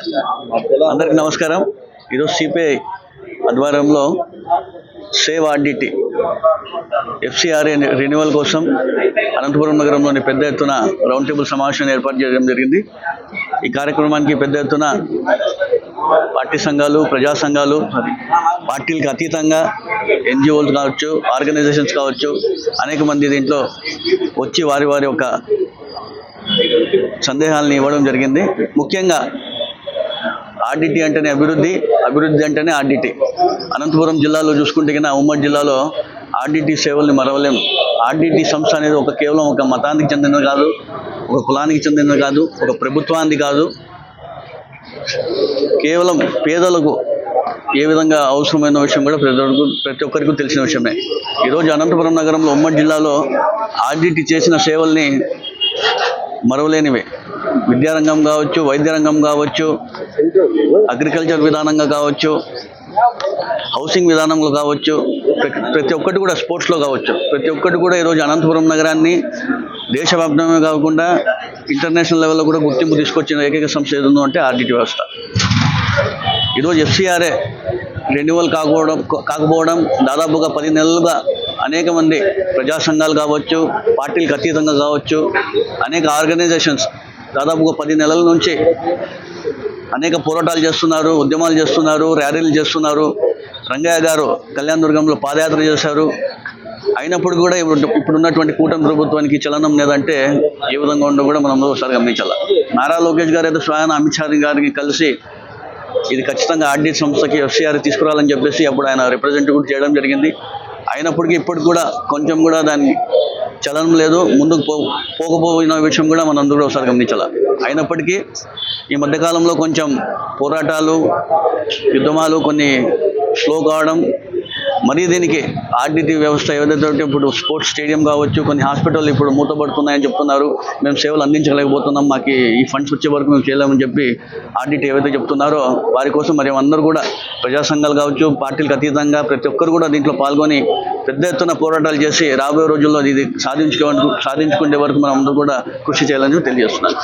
అందరికీ నమస్కారం. ఈరోజు సిపిఐ ఆధ్వర్యంలో సేవ్ ఆర్డిటి ఎఫ్సిఆర్ఏ రెన్యువల్ కోసం అనంతపురం నగరంలోని పెద్ద ఎత్తున రౌండ్ టేబుల్ సమావేశాన్ని ఏర్పాటు చేయడం జరిగింది. ఈ కార్యక్రమానికి పెద్ద ఎత్తున పార్టీ సంఘాలు, ప్రజా సంఘాలు, పార్టీలకు అతీతంగా ఎన్జిఓలు కావచ్చు, ఆర్గనైజేషన్స్ కావచ్చు, అనేక మంది దీంట్లో వచ్చి వారి వారి యొక్క సందేహాలను ఇవ్వడం జరిగింది. ముఖ్యంగా ఆర్డిటి అంటేనే అభివృద్ధి, అభివృద్ధి అంటేనే ఆర్డిటి. అనంతపురం జిల్లాలో చూసుకుంటే కన్నా ఉమ్మడి జిల్లాలో ఆర్డిటి సేవల్ని మరవలేం. ఆర్డిటి సంస్థ అనేది కేవలం ఒక మతానికి చెందినది కాదు, ఒక కులానికి చెందినది కాదు, ఒక ప్రభుత్వానికి కాదు, కేవలం పేదలకు ఏ విధంగా అవసరమైన విషయం కూడా ప్రతి ఒక్కరికి తెలిసిన విషయమే. ఈరోజు అనంతపురం నగరంలో ఉమ్మడి జిల్లాలో ఆర్డిటి చేసిన సేవల్ని మరవలేనివే. విద్యారంగం కావచ్చు, వైద్య రంగం కావచ్చు, అగ్రికల్చర్ విధానంగా కావచ్చు, హౌసింగ్ విధానంలో కావచ్చు, ప్రతి ఒక్కటి కూడా స్పోర్ట్స్లో కావచ్చు, ప్రతి ఒక్కటి కూడా ఈరోజు అనంతపురం నగరాన్ని దేశవ్యాప్తంగా కాకుండా ఇంటర్నేషనల్ లెవెల్లో కూడా గుర్తింపు తీసుకొచ్చిన ఏకైక సంస్థ ఏదో అంటే ఆర్డిటి వ్యవస్థ. ఈరోజు ఎఫ్సిఆర్ఏ రెన్యువల్ కాకపోవడం దాదాపుగా 10 నెలలుగా అనేక మంది ప్రజా సంఘాలు కావచ్చు, పార్టీలకు అతీతంగా కావచ్చు, అనేక ఆర్గనైజేషన్స్ దాదాపుగా 10 నెలల నుంచి అనేక పోరాటాలు చేస్తున్నారు, ఉద్యమాలు చేస్తున్నారు, ర్యాలీలు చేస్తున్నారు. రంగయ్య గారు కళ్యాణదుర్గంలో పాదయాత్ర చేశారు. అయినప్పుడు కూడా ఇప్పుడున్నటువంటి కూటమి ప్రభుత్వానికి చలనం లేదంటే ఏ విధంగా ఉండో కూడా మనం ఒకసారి గమనించాలి. నారా లోకేష్ గారు అయితే స్వయాన అమిత్ షా గారికి కలిసి ఇది ఖచ్చితంగా ఆర్డిటి సంస్థకి ఎఫ్సిఆర్ తీసుకురావాలని చెప్పేసి అప్పుడు ఆయన రిప్రజెంటేటివ్ చేయడం జరిగింది. అయినప్పటికీ ఇప్పటికి కూడా కొంచెం కూడా దాన్ని చలనం లేదు, ముందుకు పోకపోయిన విషయం కూడా మనం అందరూ ఒకసారి గమనించాలి. అయినప్పటికీ ఈ మధ్యకాలంలో కొంచెం పోరాటాలు, యుద్ధమాలు కొన్ని స్లో కావడం, మరీ దీనికి ఆర్డిటి వ్యవస్థ ఏదైతే ఇప్పుడు స్పోర్ట్స్ స్టేడియం కావచ్చు, కొన్ని హాస్పిటల్ ఇప్పుడు మూతపడుతున్నాయని చెప్తున్నారు, మేము సేవలు అందించలేకపోతున్నాం, మాకు ఈ ఫండ్స్ వచ్చే వరకు మేము చేయలేమని చెప్పి ఆర్డిటి ఏవైతే చెప్తున్నారో వారి కోసం మరి అందరూ కూడా ప్రజా సంఘాలు కావచ్చు, పార్టీలకు అతీతంగా ప్రతి ఒక్కరు కూడా దీంట్లో పాల్గొని పెద్ద ఎత్తున పోరాటాలు చేసి రాబోయే రోజుల్లో ఇది సాధించుకునే వరకు మనం అందరూ కూడా కృషి చేయాలని తెలియజేస్తున్నారు.